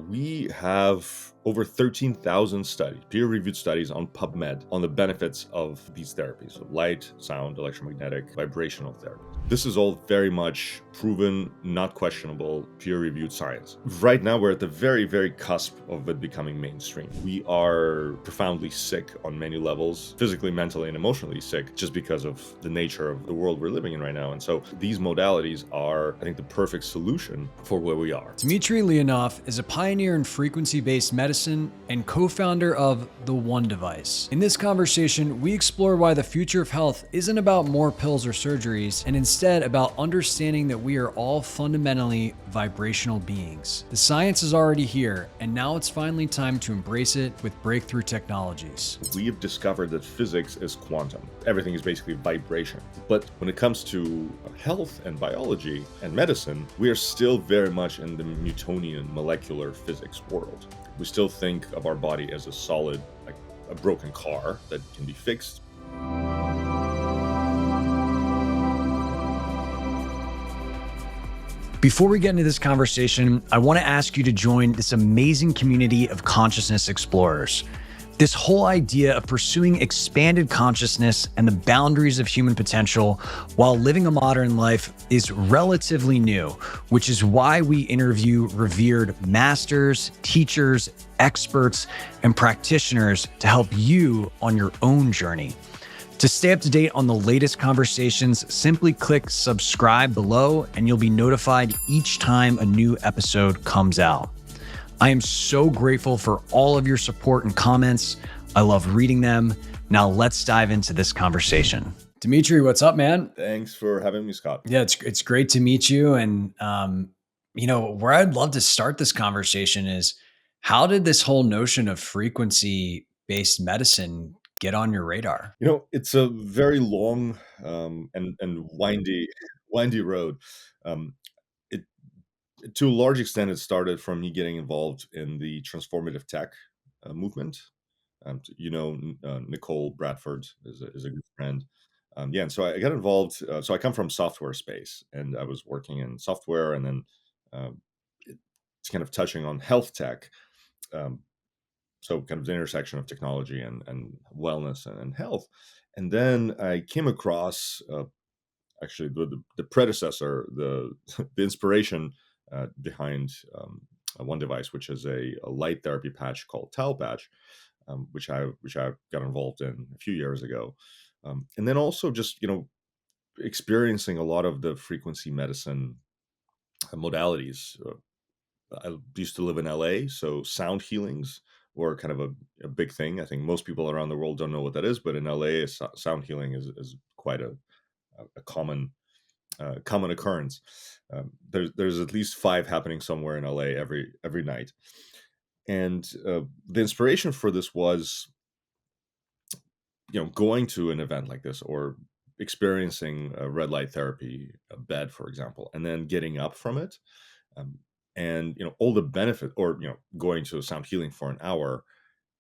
We have over 13,000 studies, peer-reviewed studies on PubMed on the benefits of these therapies, so light, sound, electromagnetic, vibrational therapy. This is all very much proven, not questionable, peer-reviewed science. Right now, we're at the very, very cusp of it becoming mainstream. We are profoundly sick on many levels, physically, mentally, and emotionally sick, just because of the nature of the world we're living in right now. And so these modalities are, I think, the perfect solution for where we are. Dmitri Leonov is a pioneer in frequency-based medicine and co-founder of The One Device. In this conversation, we explore why the future of health isn't about more pills or surgeries, and instead about understanding that we are all fundamentally vibrational beings. The science is already here, and now it's finally time to embrace it with breakthrough technologies. We have discovered that physics is quantum. Everything is basically vibration. But when it comes to health and biology and medicine, we are still very much in the Newtonian molecular physics world. We still think of our body as a solid, like a broken car that can be fixed. Before we get into this conversation, I want to ask you to join this amazing community of consciousness explorers. This whole idea of pursuing expanded consciousness and the boundaries of human potential while living a modern life is relatively new, which is why we interview revered masters, teachers, experts, and practitioners to help you on your own journey. To stay up to date on the latest conversations, simply click subscribe below and you'll be notified each time a new episode comes out. I am so grateful for all of your support and comments. I love reading them. Now let's dive into this conversation. Dmitri, what's up, man? Thanks for having me, Scott. Yeah, it's great to meet you. And, where I'd love to start this conversation is how did this whole notion of frequency-based medicine get on your radar? It's a very long and windy road. It To a large extent, it started from me getting involved in the transformative tech movement. Nicole Bradford is a good friend. And so I got involved. So I come from software space, and I was working in software, and then it's kind of touching on health tech. So kind of the intersection of technology and wellness and health. And then I came across actually the predecessor, the the inspiration behind One Device, which is a light therapy patch called Tau Patch, which I got involved in a few years ago. And then also just experiencing a lot of the frequency medicine modalities. I used to live in LA, so sound healings were kind of a big thing. I think most people around the world don't know what that is, but in LA, sound healing is quite a common occurrence. There's at least 5 happening somewhere in LA every night. And the inspiration for this was, going to an event like this or experiencing a red light therapy bed, for example, and then getting up from it. And all the benefit, or going to sound healing for an hour,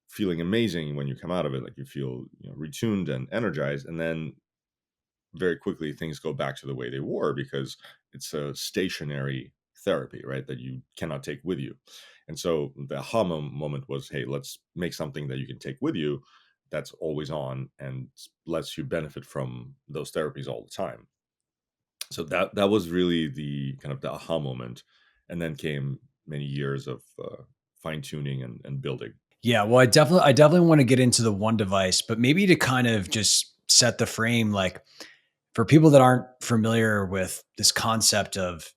feeling amazing when you come out of it, like you feel retuned and energized, and then very quickly things go back to the way they were because it's a stationary therapy, right, that you cannot take with you. And so the aha moment was, hey, let's make something that you can take with you that's always on and lets you benefit from those therapies all the time. So that was really the kind of the aha moment. And then came many years of fine tuning and building. Yeah, well, I definitely want to get into the One Device, but maybe to kind of just set the frame, like for people that aren't familiar with this concept of,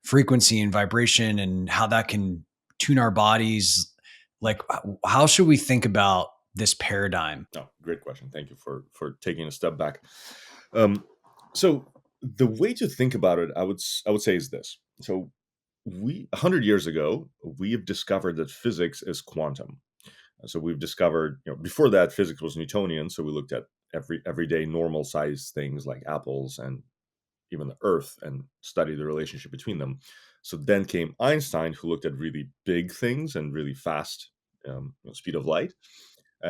frequency and vibration and how that can tune our bodies, like how should we think about this paradigm? Oh, great question. Thank you for taking a step back. So the way to think about it, I would say is this. So 100 years ago, we have discovered that physics is quantum. So we've discovered, before that, physics was Newtonian. So we looked at everyday normal sized things like apples and even the Earth and studied the relationship between them. So then came Einstein, who looked at really big things and really fast speed of light,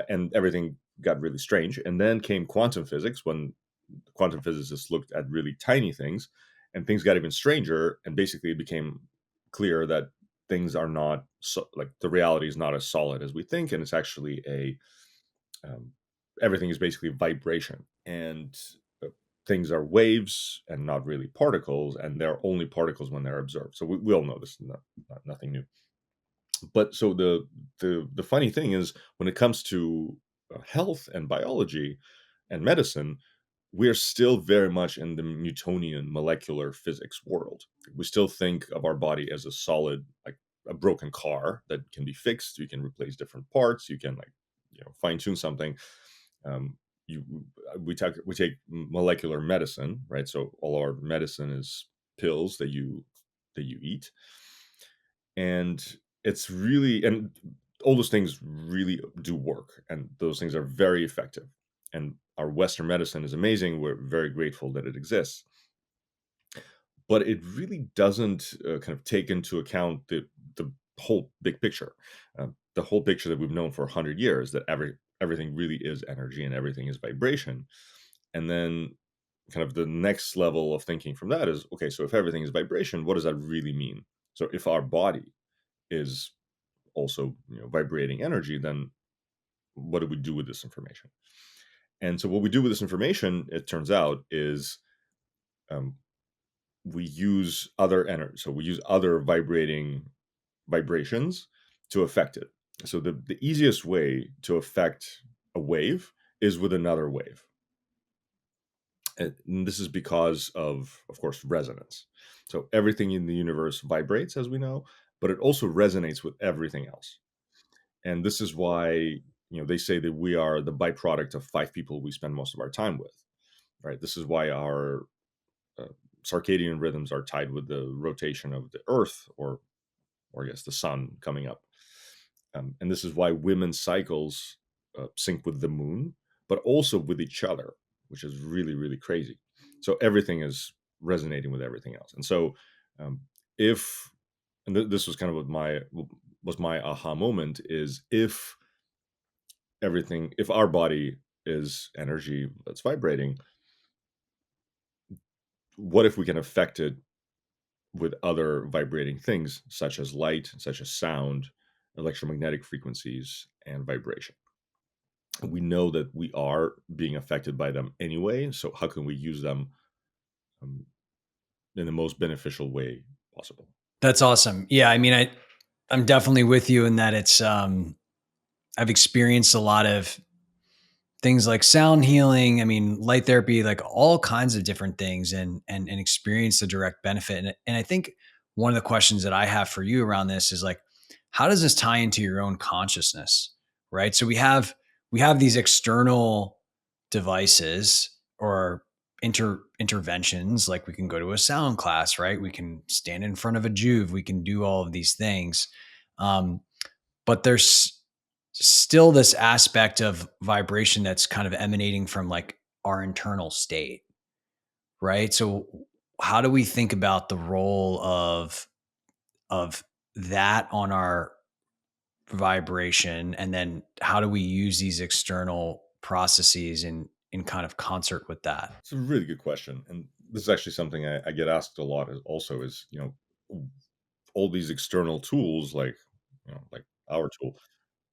and everything got really strange. And then came quantum physics, when quantum physicists looked at really tiny things, and things got even stranger. And basically, it became clear that things are not like the reality is not as solid as we think, and it's actually a um, everything is basically vibration, and uh, things are waves and not really particles, and they're only particles when they're observed. So we all know this, nothing new. But so the funny thing is, when it comes to health and biology and medicine, we're still very much in the Newtonian molecular physics world. We still think of our body as a solid, like a broken car that can be fixed. You can replace different parts. You can, like, fine tune something. Um, you we take molecular medicine, right? So all our medicine is pills that you eat, and it's really, and all those things really do work, and those things are very effective, and our Western medicine is amazing. We're very grateful that it exists, but it really doesn't kind of take into account the whole big picture, the whole picture that we've known for 100 years, that everything really is energy and everything is vibration. And then kind of the next level of thinking from that is, okay, so if everything is vibration, what does that really mean? So if our body is also, vibrating energy, then what do we do with this information? And so what we do with this information, it turns out, is um, we use other energy. So we use other vibrating vibrations to affect it. So the easiest way to affect a wave is with another wave. And this is because of course, resonance. So everything in the universe vibrates, as we know, but it also resonates with everything else. And this is why, they say that we are the byproduct of five people we spend most of our time with, right? This is why our uh, circadian rhythms are tied with the rotation of the earth, or I guess the sun coming up. And this is why women's cycles sync with the moon, but also with each other, which is really, really crazy. So everything is resonating with everything else. And so, um, if this was kind of what my aha moment is, if our body is energy that's vibrating, what if we can affect it with other vibrating things, such as light, such as sound, electromagnetic frequencies, and vibration? We know that we are being affected by them anyway, so how can we use them um, in the most beneficial way possible? That's awesome. Yeah, I mean, I'm definitely with you in that it's I've experienced a lot of things like sound healing, I mean, light therapy, like all kinds of different things, and experience the direct benefit. And I think one of the questions that I have for you around this is like, how does this tie into your own consciousness? Right. So we have these external devices or interventions, like we can go to a sound class, right? We can stand in front of a juve, we can do all of these things. Um, but there's still this aspect of vibration that's kind of emanating from like our internal state, right? So how do we think about the role of that on our vibration, and then how do we use these external processes in kind of concert with that? It's a really good question, and this is actually something I get asked a lot. Also, is, all these external tools, like, like our tool,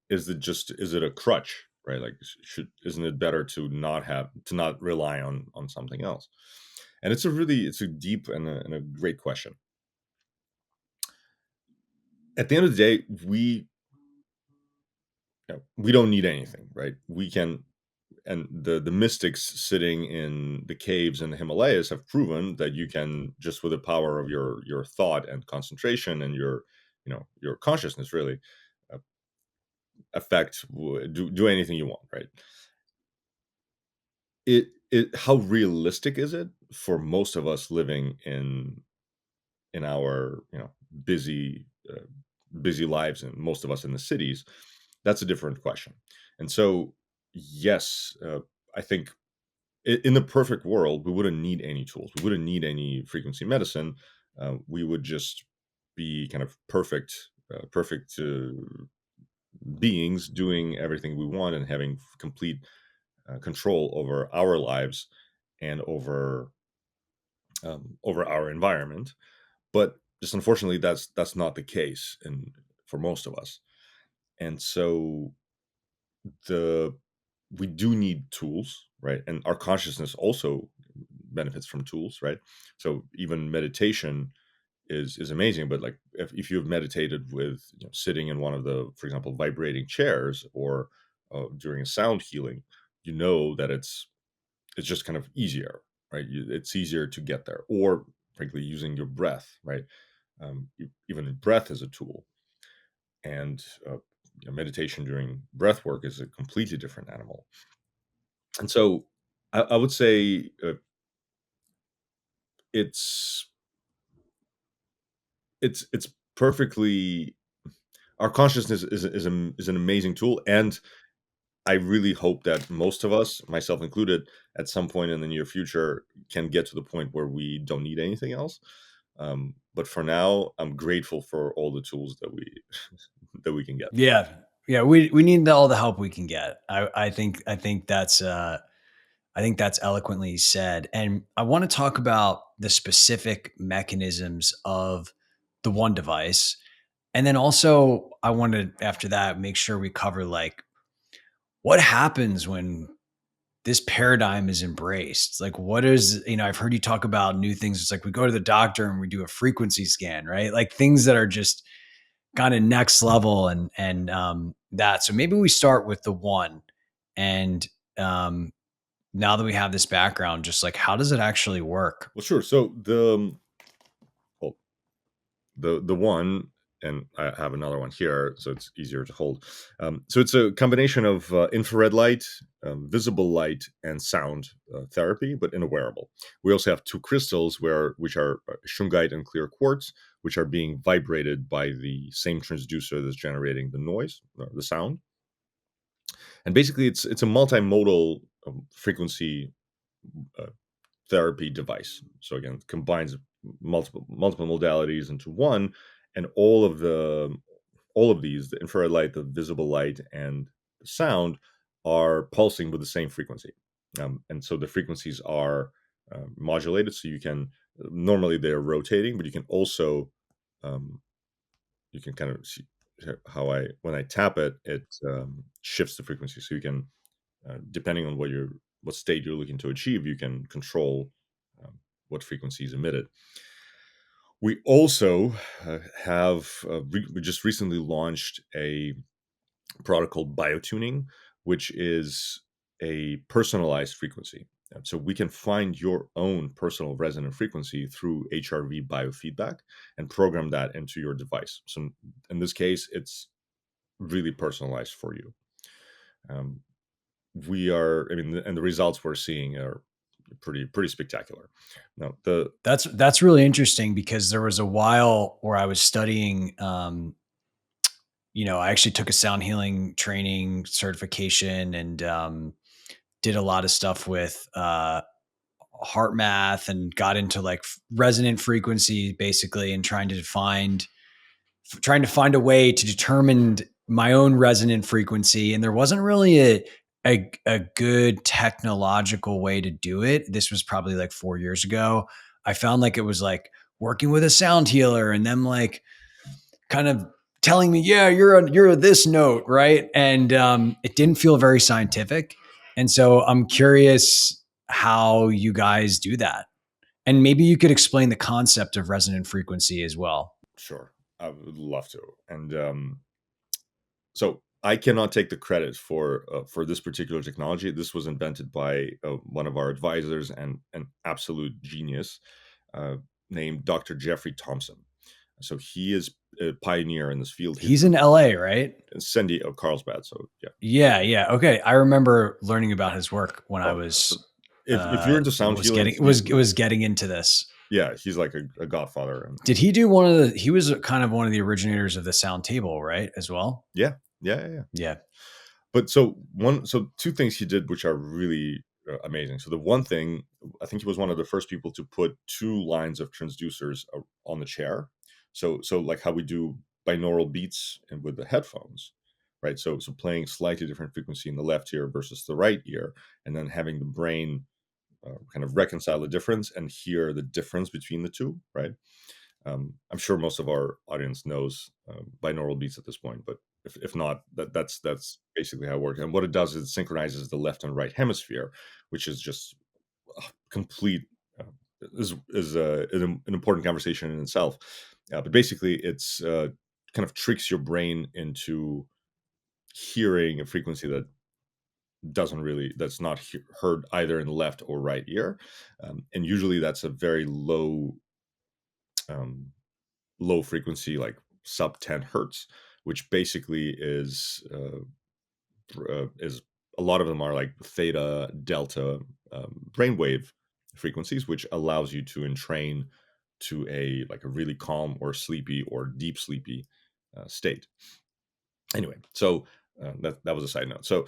is it a crutch, right? Like, should isn't it better to not rely on something else? And it's a deep and a great question. At the end of the day, we don't need anything, right? We can, and the mystics sitting in the caves in the Himalayas have proven that you can, just with the power of your thought and concentration and your consciousness, really uh, do anything you want, right? It How realistic is it for most of us living in our, busy busy lives, and most of us in the cities? That's a different question. And so, yes, I think, in the perfect world, we wouldn't need any tools. We wouldn't need any frequency medicine. We would just be kind of perfect beings, doing everything we want and having complete control over our lives and over our environment. But just unfortunately, that's not the case for most of us. And so the we do need tools, right? And our consciousness also benefits from tools, right? So even meditation is amazing, but like if you've meditated with, sitting in one of the, for example, vibrating chairs, or during a sound healing, you know that it's just kind of easier, right? It's easier to get there. Or frankly, using your breath, right? Even breath is a tool. And meditation during breath work is a completely different animal. And so I would say it's it's perfectly, our consciousness is an amazing tool. And I really hope that most of us, myself included, at some point in the near future, can get to the point where we don't need anything else. But for now, I'm grateful for all the tools that we that we can get. Yeah. Yeah. We need all the help we can get. I think that's eloquently said. And I want to talk about the specific mechanisms of the one device. And then also I want to, after that, make sure we cover like what happens when this paradigm is embraced. Like what is, I've heard you talk about new things. It's like we go to the doctor and we do a frequency scan, right? Like things that are just kind of next level and that. So maybe we start with the one. And now that we have this background, just like how does it actually work? Well, sure. So well, the one, and I have another one here, so it's easier to hold. So it's a combination of infrared light, visible light, and sound therapy, but in a wearable. We also have two crystals, which are shungite and clear quartz, which are being vibrated by the same transducer that's generating the noise, the sound. And basically, it's a multimodal frequency uh, therapy device. So again, it combines multiple modalities into one, and all of these, the infrared light, the visible light, and the sound, are pulsing with the same frequency. And so the frequencies are modulated. So you can, normally they're rotating, but you can also you can kind of see how when I tap it, it shifts the frequency. So you can, depending on what state you're looking to achieve, you can control what frequency is emitted. We also we just recently launched a product called BioTuning, which is a personalized frequency. So we can find your own personal resonant frequency through HRV biofeedback and program that into your device. So in this case, it's really personalized for you. Um, and the results we're seeing are pretty spectacular. Now, That's really interesting because there was a while where I was studying I actually took a sound healing training certification and did a lot of stuff with heart math and got into like resonant frequency basically and trying to find a way to determine my own resonant frequency. And there wasn't really a good technological way to do it. This was probably like 4 years ago. I found like it was like working with a sound healer and them like kind of telling me, yeah, you're this note, right? And it didn't feel very scientific. And so I'm curious how you guys do that. And maybe you could explain the concept of resonant frequency as well. Sure, I would love to. And so I cannot take the credit for this particular technology. This was invented by one of our advisors and an absolute genius uh, named Dr. Jeffrey Thompson. So he is a pioneer in this field. He's in LA, right? In San Diego, Carlsbad. So yeah. Yeah, yeah. Okay. I remember learning about his work when I Oh, so was if you're into sound healing, was getting into this. yeah, he's like a godfather. And Did he do he was kind of one of the originators of the sound table, right? As well? yeah, yeah, yeah. Yeah. But so two things he did which are really amazing. So the one thing, I think he was one of the first people to put two lines of transducers on the chair. So like how we do binaural beats and with the headphones, right? So playing slightly different frequency in the left ear versus the right ear, and then having the brain kind of reconcile the difference and hear the difference between the two, right? I'm sure most of our audience knows binaural beats at this point, but if not, that's basically how it works. And what it does is it synchronizes the left and right hemisphere, which is just complete uh, is an important conversation in itself. But basically, it's kind of tricks your brain into hearing a frequency that's not heard either in the left or right ear, and usually that's a very um, low frequency, like sub 10 hertz, which basically is a lot of them are like theta, delta brainwave frequencies, which allows you to entrain to a like a really calm or sleepy or deep sleepy state. Anyway, so that was a side note. So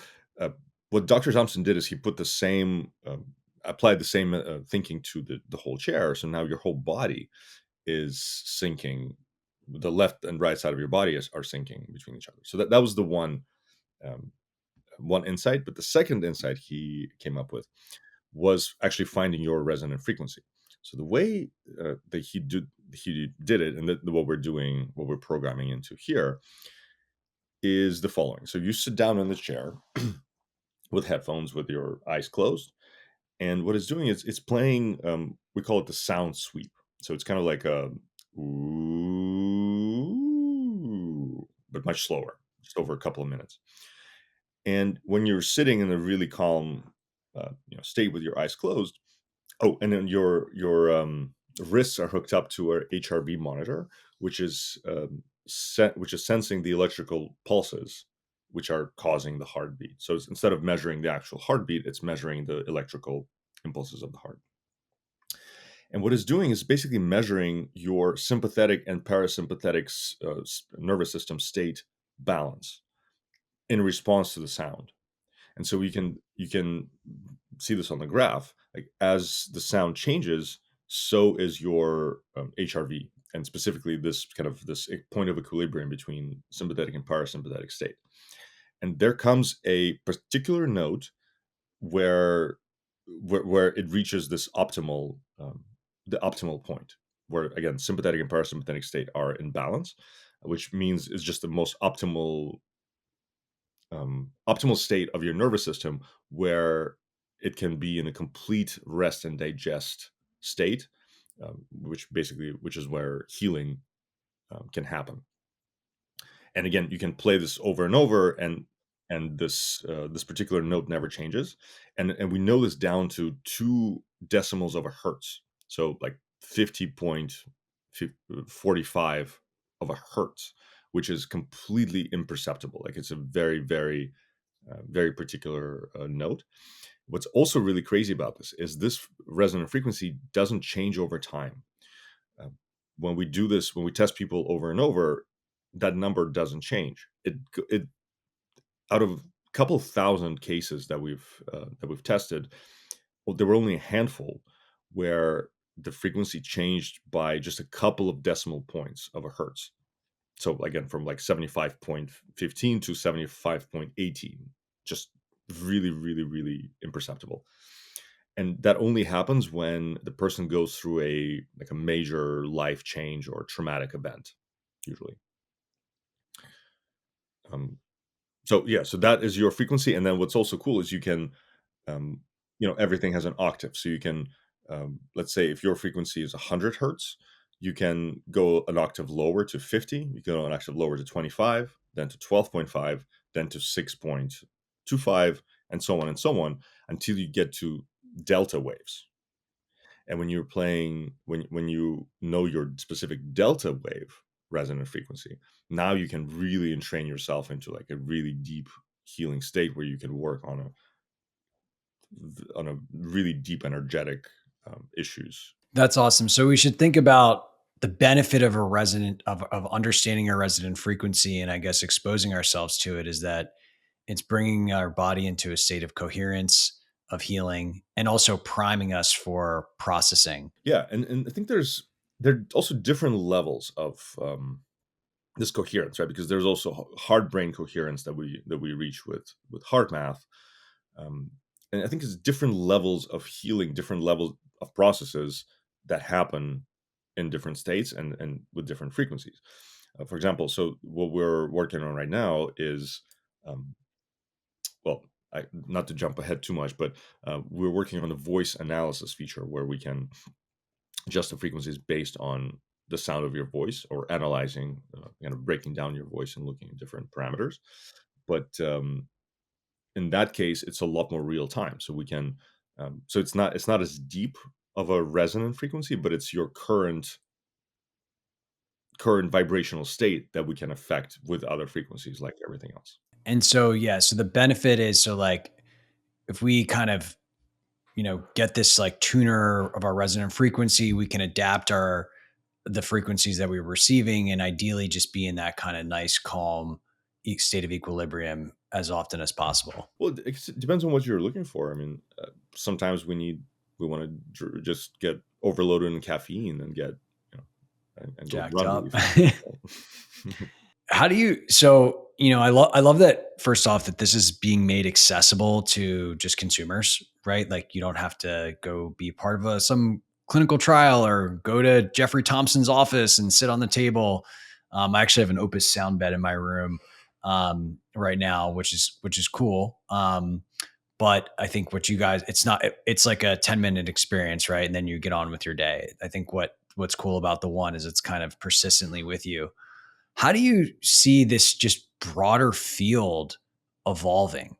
what Dr. Thompson did is he put the same applied the same thinking to the whole chair. So now your whole body is syncing. The left and right side of your body are syncing between each other. So that was the um, one insight. But the second insight he came up with was actually finding your resonant frequency. So the way that he did it, and what we're programming into here, is the following. So you sit down in the chair with headphones, with your eyes closed, and what it's doing is it's playing. We call it the sound sweep. So it's kind of like a ooh, but much slower, just over a couple of minutes. And when you're sitting in a really calm, state with your eyes closed, oh, and then your wrists are hooked up to a HRV monitor, which is which is sensing the electrical pulses which are causing the heartbeat. So instead of measuring the actual heartbeat, it's measuring the electrical impulses of the heart. And what it's doing is basically measuring your sympathetic and parasympathetic nervous system state balance in response to the sound. And so you can see this on the graph. Like as the sound changes, so is your HRV, and specifically this point of equilibrium between sympathetic and parasympathetic state. And there comes a particular note where where it reaches this optimal the optimal point, where again sympathetic and parasympathetic state are in balance, which means it's just the most optimal state of your nervous system, where it can be in a complete rest and digest state, which is where healing can happen. And again, you can play this over and over, and this particular note never changes, and we know this down to 2 decimals of a hertz, so like 50.45 of a hertz, which is completely imperceptible. Like it's a very particular note. What's also really crazy about this resonant frequency doesn't change over time. Uh, when we do this, when we test people over and over, that number doesn't change. It out of a couple thousand cases that we've tested, well, there were only a handful where the frequency changed by just a couple of decimal points of a hertz. So again, from like 75.15 to 75.18, just really imperceptible. And that only happens when the person goes through a major life change or traumatic event, usually. Um, so yeah, so that is your frequency. And then what's also cool is you can, um, everything has an octave. So you can, let's say if your frequency is 100 hertz, you can go an octave lower to 50, you can go an octave lower to 25, then to 12.5, then to 6.25, and so on, until you get to delta waves. And when you're playing, when you know your specific delta wave resonant frequency, now you can really entrain yourself into like a really deep healing state where you can work on a really deep energetic issues. That's awesome. So we should think about the benefit of a resonant of understanding our resonant frequency, and I guess exposing ourselves to it, is that it's bringing our body into a state of coherence, of healing, and also priming us for processing. Yeah, and I think there are also different levels of this coherence, right? Because there's also hard brain coherence that we reach with heart math, um, and I think it's different levels of healing, different levels of processes that happen in different states and with different frequencies. For example, so what we're working on right now is, um, well, not to jump ahead too much, but we're working on the voice analysis feature where we can adjust the frequencies based on the sound of your voice, or analyzing, kind of breaking down your voice and looking at different parameters. But in that case, it's a lot more real time. So we can, so it's not as deep of a resonant frequency, but it's your current vibrational state that we can affect with other frequencies like everything else. And so, yeah, so the benefit is, so like if we kind of, get this like tuner of our resonant frequency, we can adapt the frequencies that we're receiving, and ideally just be in that kind of nice, calm state of equilibrium as often as possible. Well, it depends on what you're looking for. I mean, sometimes we want to just get overloaded in caffeine and get, and go Jacked run up. really fast. How do you, so, I love that, first off, that this is being made accessible to just consumers, right? Like you don't have to go be part of some clinical trial or go to Jeffrey Thompson's office and sit on the table. I actually have an Opus sound bed in my room right now, which is cool. But I think what you guys, it's like a 10-minute experience, right? And then you get on with your day. I think what's cool about the one is it's kind of persistently with you. How do you see this just broader field evolving?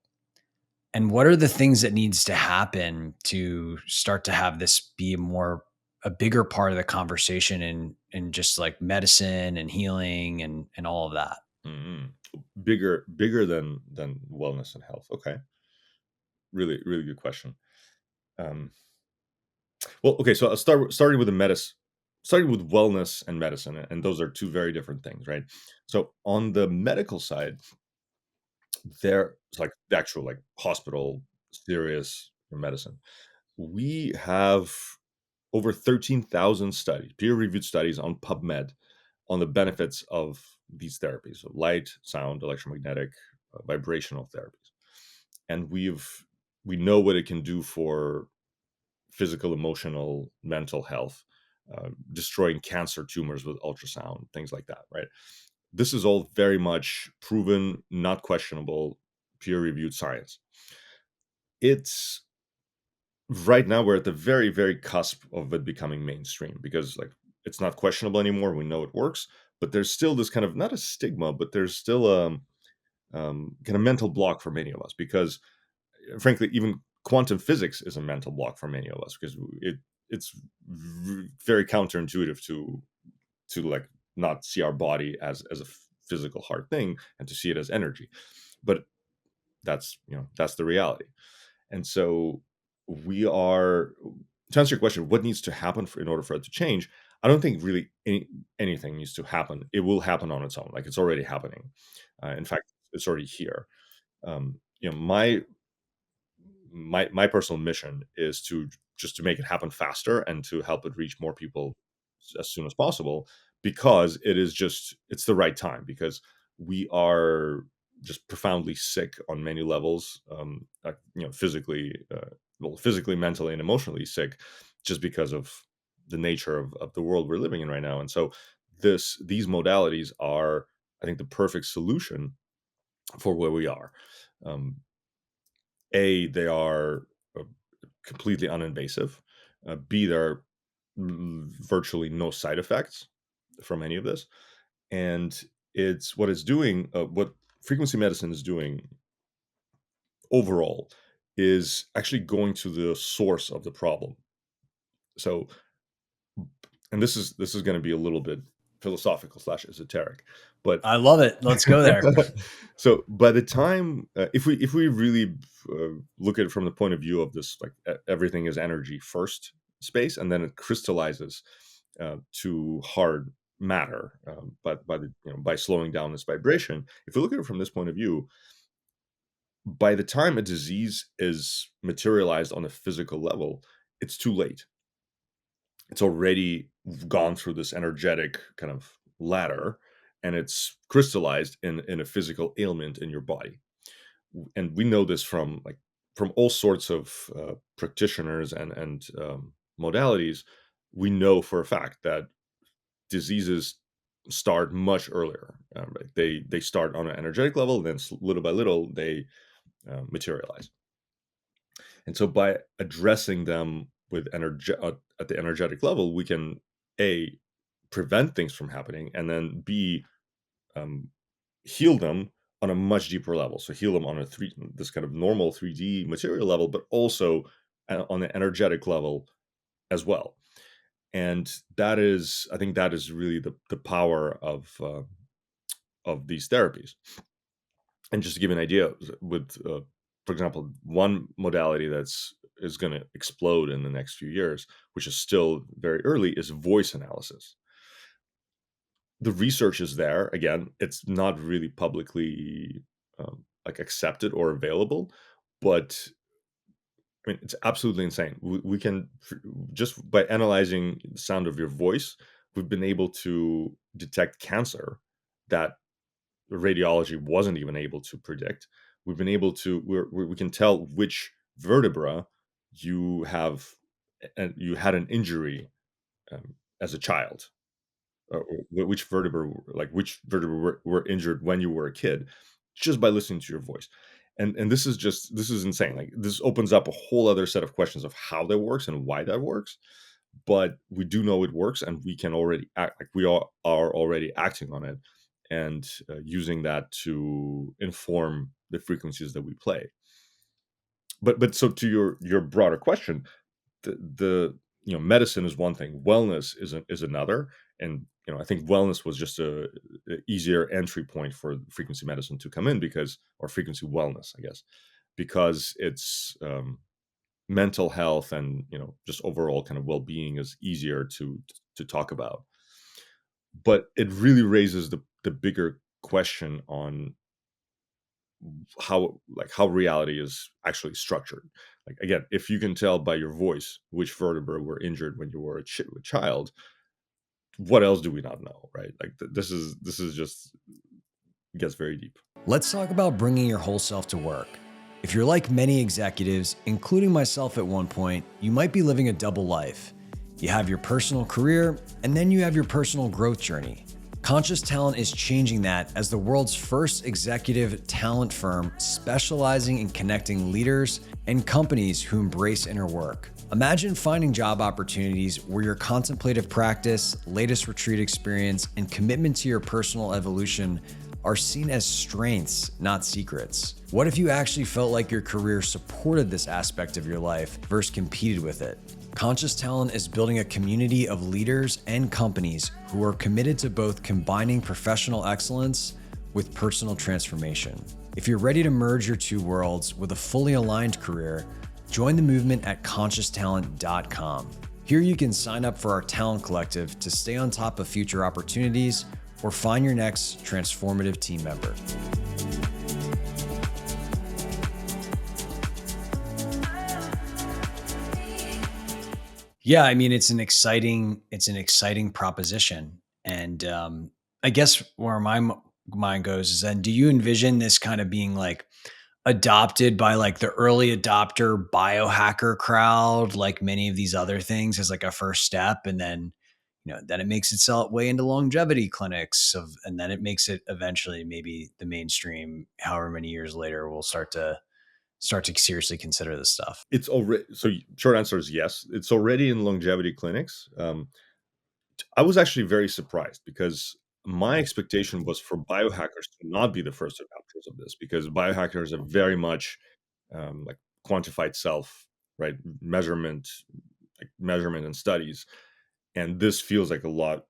And what are the things that needs to happen to start to have this be a bigger part of the conversation in just like medicine and healing and all of that? Mhm. Bigger than wellness and health. Okay, really, really good question. Um, well, okay, so I'll starting with the medicine, starting with wellness and medicine, and those are two very different things, right? So on the medical side, there's like the actual like hospital serious medicine. We have over 13,000 studies, peer-reviewed studies on PubMed on the benefits of these therapies, so light, sound, electromagnetic, vibrational therapies. And we know what it can do for physical, emotional, mental health, destroying cancer tumors with ultrasound, things like that, right? This is all very much proven, not questionable, peer-reviewed science. It's right now we're at the very, very cusp of it becoming mainstream because like it's not questionable anymore. We know it works, but there's still this kind of, not a stigma, but there's still kind of mental block for many of us because, frankly, even quantum physics is a mental block for many of us because it's very counterintuitive to like not see our body as a physical hard thing and to see it as energy. But that's the reality. And so we are, to answer your question, what needs to happen in order for it to change? I don't think really anything needs to happen. It will happen on its own. Like it's already happening. In fact, it's already here. My personal mission is to just to make it happen faster and to help it reach more people as soon as possible, because it's the right time, because we are just profoundly sick on many levels, physically, physically, mentally, and emotionally sick, just because of the nature of the world we're living in right now. And so these modalities are, I think, the perfect solution for where we are. um, they are completely uninvasive. B, there are virtually no side effects from any of this. And it's doing, what frequency medicine is doing overall is actually going to the source of the problem. So, and this is going to be a little bit philosophical slash esoteric, but I love it. Let's go there. so by the time, if we really look at it from the point of view of this, like everything is energy first space, and then it crystallizes to hard matter, but by slowing down this vibration. If we look at it from this point of view, by the time a disease is materialized on a physical level, it's too late. It's already gone through this energetic kind of ladder, and it's crystallized in a physical ailment in your body. And we know this from all sorts of practitioners and modalities. We know for a fact that diseases start much earlier. Right? They start on an energetic level, then little by little they materialize. And so by addressing them with at the energetic level, we can a prevent things from happening, and then b um, heal them on a much deeper level. So heal them on a this kind of normal 3D material level, but also on an energetic level as well. And that is, I think, that is really the power of these therapies. And just to give you an idea, with for example, one modality is going to explode in the next few years, which is still very early, is voice analysis. The research is there. Again, it's not really publicly like accepted or available, but I mean, it's absolutely insane. We can, just by analyzing the sound of your voice, we've been able to detect cancer that radiology wasn't even able to predict. We've been able to, we can tell which vertebra you have, and you had an injury as a child, or which vertebra were injured when you were a kid, just by listening to your voice. And this is insane. Like, this opens up a whole other set of questions of how that works and why that works. But we do know it works, and we can already act, like we are already acting on it, and using that to inform the frequencies that we play. But so, to your broader question, the medicine is one thing, wellness is another. And I think wellness was just a easier entry point for frequency medicine to come in, because, or frequency wellness, I guess, because it's mental health and just overall kind of well-being is easier to talk about. But it really raises the bigger question on how reality is actually structured. Like, again, if you can tell by your voice which vertebra were injured when you were a child, what else do we not know, right? Like, this is just, gets very deep. Let's talk about bringing your whole self to work. If you're like many executives, including myself at one point, you might be living a double life. You have your personal career, and then you have your personal growth journey. Conscious Talent is changing that as the world's first executive talent firm specializing in connecting leaders and companies who embrace inner work. Imagine finding job opportunities where your contemplative practice, latest retreat experience, and commitment to your personal evolution are seen as strengths, not secrets. What if you actually felt like your career supported this aspect of your life versus competed with it? Conscious Talent is building a community of leaders and companies who are committed to both combining professional excellence with personal transformation. If you're ready to merge your two worlds with a fully aligned career, join the movement at conscioustalent.com. Here you can sign up for our talent collective to stay on top of future opportunities or find your next transformative team member. Yeah, I mean, it's an exciting proposition. And I guess where my mind goes is, then do you envision this kind of being like adopted by like the early adopter biohacker crowd, like many of these other things, as like a first step, and then then it makes itself way into longevity clinics and then it makes it eventually maybe the mainstream, however many years later, we'll start to seriously consider this stuff. It's already, so short answer is yes, it's already in longevity clinics. I was actually very surprised, because my expectation was for biohackers to not be the first adopters of this, because biohackers are very much like quantified self, right? Measurement and studies. And this feels like a lot,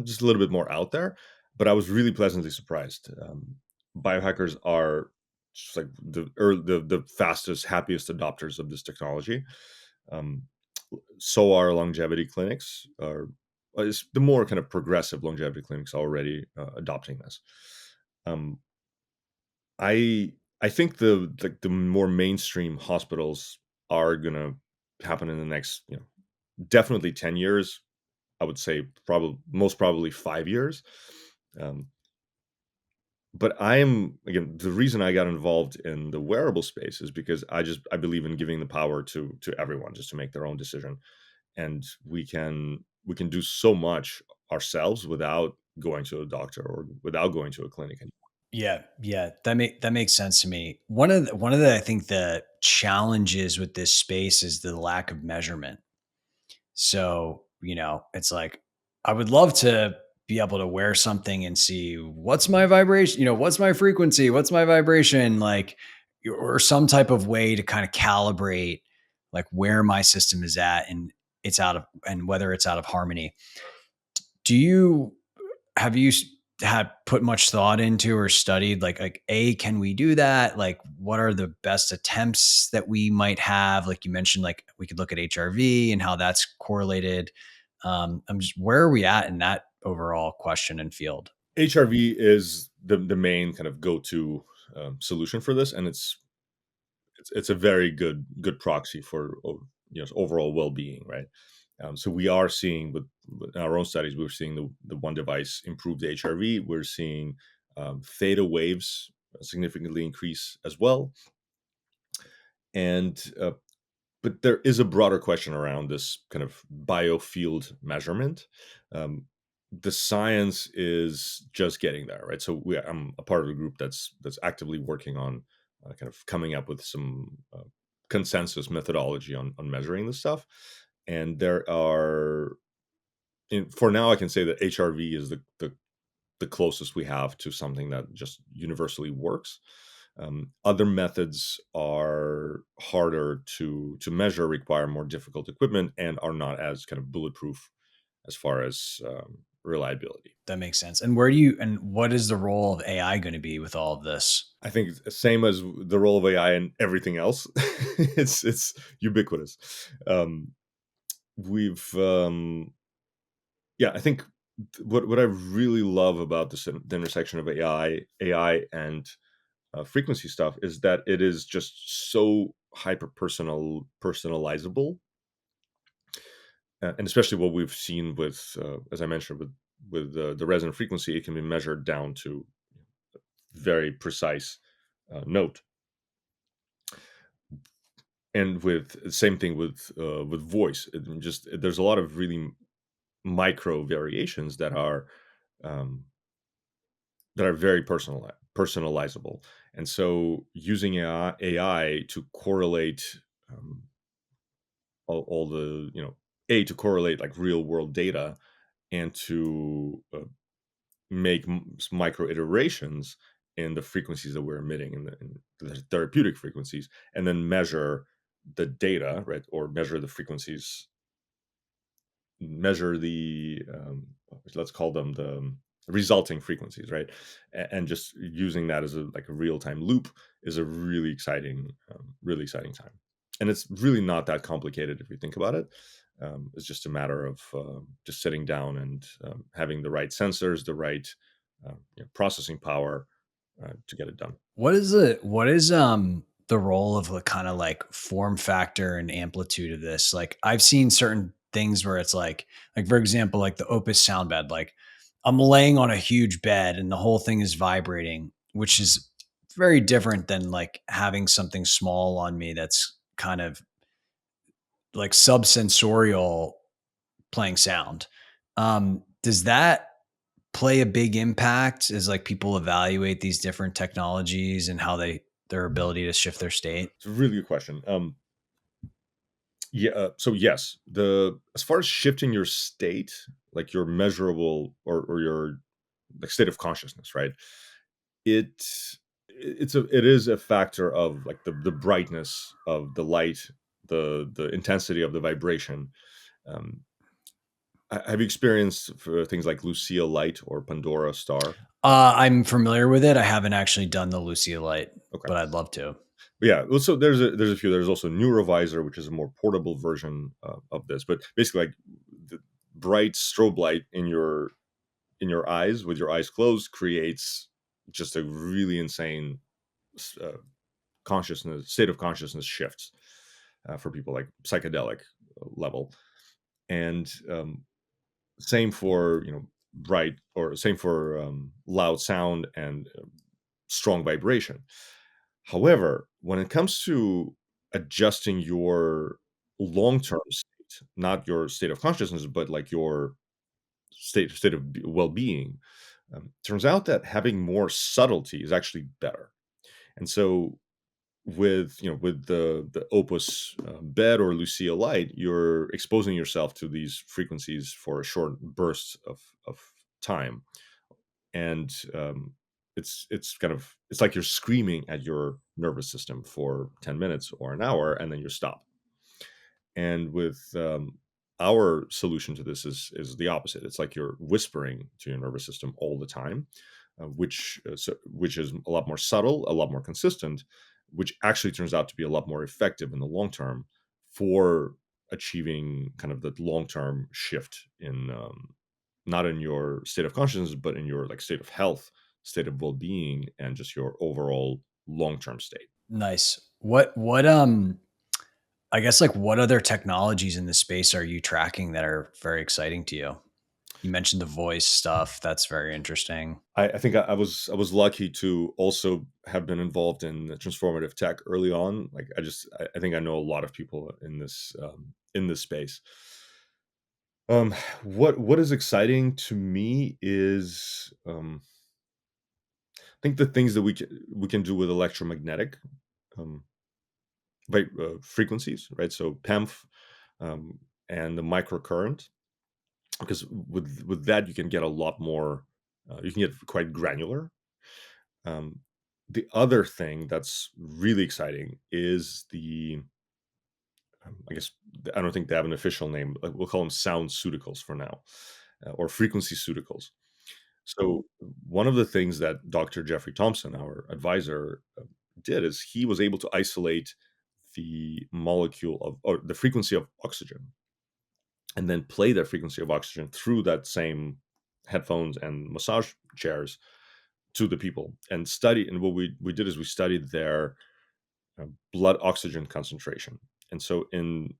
just a little bit more out there. But I was really pleasantly surprised. Biohackers are just like the fastest, happiest adopters of this technology. Um, so are longevity clinics, or it's the more kind of progressive longevity clinics already adopting this. Um, I I think the more mainstream hospitals are gonna happen in the next, definitely 10 years. I would say probably most probably 5 years. Um, but I am, again, the reason I got involved in the wearable space is because I believe in giving the power to everyone just to make their own decision. And we can do so much ourselves without going to a doctor or without going to a clinic. Yeah, yeah, that makes sense to me. One of the I think the challenges with this space is the lack of measurement. So, it's like I would love to be able to wear something and see what's my vibration, what's my frequency, what's my vibration, like, or some type of way to kind of calibrate like where my system is at and whether it's out of harmony. Do you have you had put much thought into or studied like can we do that? Like what are the best attempts that we might have? Like you mentioned, like we could look at HRV and how that's correlated. I'm just Where are we at in that overall question and field? HRV is the main kind of go-to solution for this, and it's a very good proxy for overall well-being, right? So we are seeing with our own studies, we're seeing the one device improve the HRV. We're seeing theta waves significantly increase as well, and but there is a broader question around this kind of biofield measurement. Um, the science is just getting there, right? So I'm a part of a group that's actively working on kind of coming up with some consensus methodology on measuring this stuff. And there are, for now, I can say that HRV is the closest we have to something that just universally works. Other methods are harder to measure, require more difficult equipment, and are not as kind of bulletproof as far as reliability. That makes sense. And what is the role of AI going to be with all of this? I think same as the role of AI and everything else. It's ubiquitous. We've Yeah, I think what I really love about the intersection of AI and frequency stuff is that it is just so personalizable, and especially what we've seen with, as I mentioned, with the resonant frequency, it can be measured down to very precise note, and with same thing with voice. Just there's a lot of really micro variations um, that are very personalizable, and so using AI to correlate um, all the to correlate like real world data and to make micro iterations in the frequencies that we're emitting in the therapeutic frequencies, and then measure the data, right, or measure the frequencies, measure the let's call them the resulting frequencies, right? And just using that as a real-time loop is a really exciting time, and it's really not that complicated if you think about it. It's just a matter of just sitting down and having the right sensors, the right processing power to get it done. What is the role of the kind of like form factor and amplitude of this? Like I've seen certain things where it's like for example, like the Opus sound bed, like I'm laying on a huge bed and the whole thing is vibrating, which is very different than like having something small on me that's kind of like subsensorial playing sound. Does that play a big impact as like people evaluate these different technologies and how their ability to shift their state? It's a really good question. Yeah. So yes, the as far as shifting your state, like your measurable or your like state of consciousness, right? It it is a factor of like the brightness of the light, the intensity of the vibration. Um, have you experienced for things like Lucia Light or Pandora Star? I'm familiar with it. I haven't actually done the Lucia Light, Okay. but I'd love to. Yeah, well, so there's a few. There's also Neurovisor, which is a more portable version of this. But basically, like the bright strobe light in your eyes with your eyes closed creates just a really insane uh, consciousness state of consciousness shifts for people, like psychedelic level. And same for bright, or same for loud sound and strong vibration. However, when it comes to adjusting your long term, not your state of consciousness, but like your state of well-being. Turns out that having more subtlety is actually better. And so with the Opus bed or Lucia light, you're exposing yourself to these frequencies for a short burst of time, and it's like you're screaming at your nervous system for 10 minutes or an hour, and then you stop. And with our solution to this is the opposite. It's like you're whispering to your nervous system all the time, which is a lot more subtle, a lot more consistent, which actually turns out to be a lot more effective in the long term for achieving kind of the long term shift in not in your state of consciousness, but in your like state of health, state of well being, and just your overall long term state. Nice. What I guess like what other technologies in this space are you tracking that are very exciting to you? You mentioned the voice stuff. That's very interesting. I think I was lucky to also have been involved in the transformative tech early on. Like I think I know a lot of people in this space. What is exciting to me is I think the things that we can do with electromagnetic um, frequencies, right? So PEMF and the microcurrent, because with that you can get a lot more. You can get quite granular. Um, the other thing that's really exciting is I guess I don't think they have an official name. Like we'll call them sound pseuticals for now, or frequency pseuticals. So one of the things that Dr. Jeffrey Thompson, our advisor, did is he was able to isolate the molecule of or the frequency of oxygen, and then play that frequency of oxygen through that same headphones and massage chairs to the people and study. And what we did is we studied their blood oxygen concentration. And so in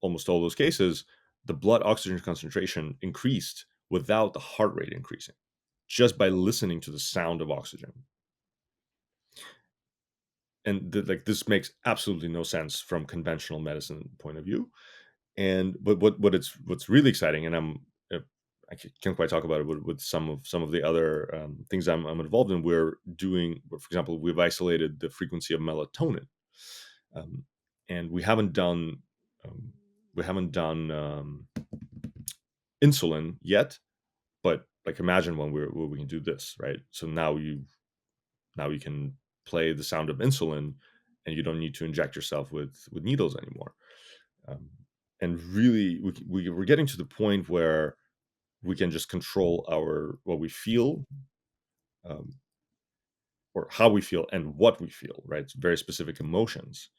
almost all those cases, the blood oxygen concentration increased without the heart rate increasing, just by listening to the sound of oxygen. And like this makes absolutely no sense from conventional medicine point of view. And but what's really exciting, and uh, I can't quite talk about it with some of the other things I'm involved in. We're doing, for example, we've isolated the frequency of melatonin, um, and um, we haven't done insulin yet. But like imagine when we can do this, right? So now you can play the sound of insulin, and you don't need to inject yourself with needles anymore. Um, and really, we're getting to the point where we can just control our what we feel, um, or how we feel and what we feel, right? It's very specific emotions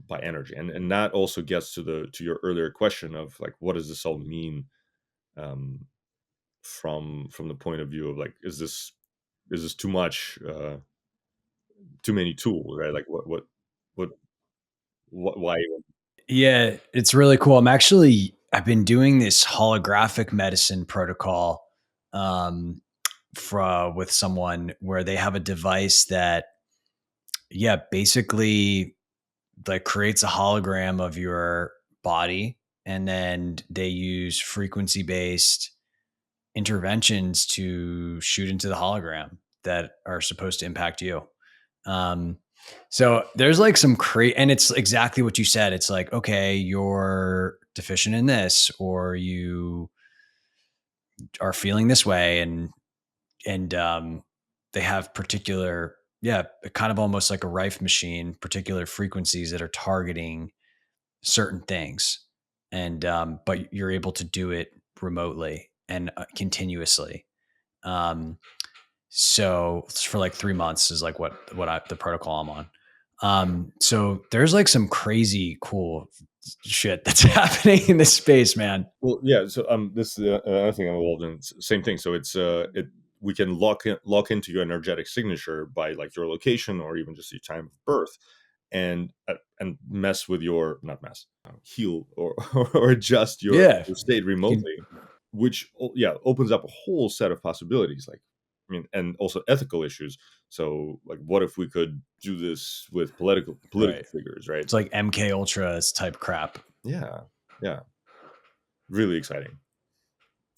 by energy, and that also gets to your earlier question of like, what does this all mean um, from the point of view of like, is this too much, too many tools, right? Like what, why? Yeah, it's really cool. I've been doing this holographic medicine protocol with someone where they have a device that, yeah, basically like creates a hologram of your body. And then they use frequency based interventions to shoot into the hologram that are supposed to impact you. Um, so there's like some and it's exactly what you said. It's like, okay, you're deficient in this, or you are feeling this way, and they have particular, yeah, kind of almost like a rife machine, particular frequencies that are targeting certain things, and but you're able to do it remotely and continuously. Um, so for like 3 months is like the protocol I'm on. So there's like some crazy cool shit that's happening in this space, man. Well, yeah. So this is another thing I'm involved in. Same thing. So it we can lock into your energetic signature by like your location or even just your time of birth, and mess with your not mess heal or adjust Yeah. your state You can, remotely, which yeah opens up a whole set of possibilities. Like I mean, and also ethical issues. So like, what if we could do this with political right. figures, right? It's like MK Ultra type crap. Yeah. Yeah, really exciting.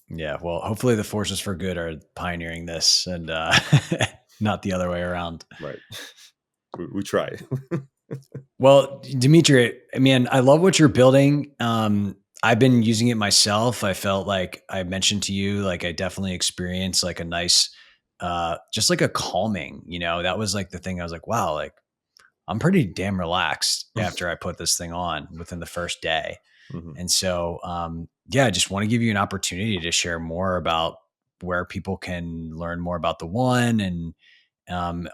Yeah. Well, hopefully the forces for good are pioneering this and not the other way around. Right. We try. Well, Dimitri, I mean, I love what you're building. I've been using it myself. I felt like I mentioned to you, like I definitely experienced like a nice, just like a calming, that was like the thing I was like, wow, like I'm pretty damn relaxed after I put this thing on within the first day. Mhm. And so, yeah, I just want to give you an opportunity to share more about where people can learn more about the one and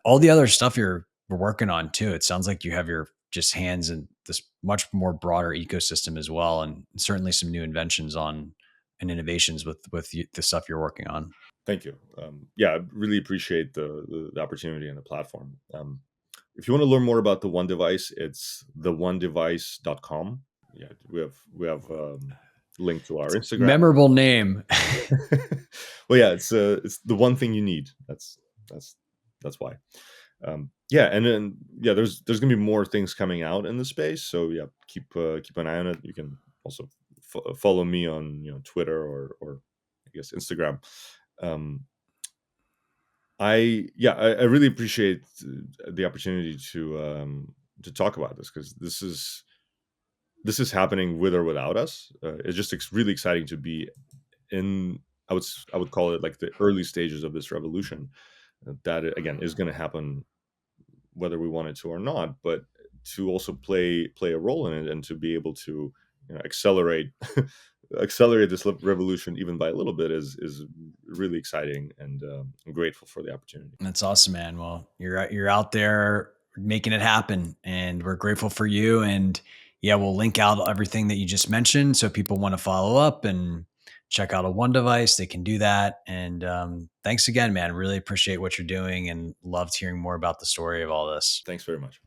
all the other stuff you're working on too. It sounds like you have your just hands in this much more broader ecosystem as well, and certainly some new inventions on and innovations with the stuff you're working on. Thank you. Yeah, I really appreciate the opportunity and the platform. If you want to learn more about the One Device, it's theonedevice.com. Yeah, we have link to our It's a Instagram. memorable name. Well, yeah, it's the one thing you need. That's that's why. Yeah, and then yeah, there's gonna be more things coming out in the space. So yeah, keep an eye on it. You can also follow me on Twitter or I guess Instagram. Um, I really appreciate the opportunity to talk about this because this is happening with or without us. It's just really exciting to be in. I would call it like the early stages of this revolution. That again is going to happen whether we want it to or not, but to also play a role in it and to be able to accelerate accelerate this revolution even by a little bit is really exciting, and I'm grateful for the opportunity. That's awesome, man. Well, you're out there making it happen, and we're grateful for you. And yeah, we'll link out everything that you just mentioned, so people want to follow up and check out a One Device. They can do that. And thanks again, man. Really appreciate what you're doing, and loved hearing more about the story of all this. Thanks very much.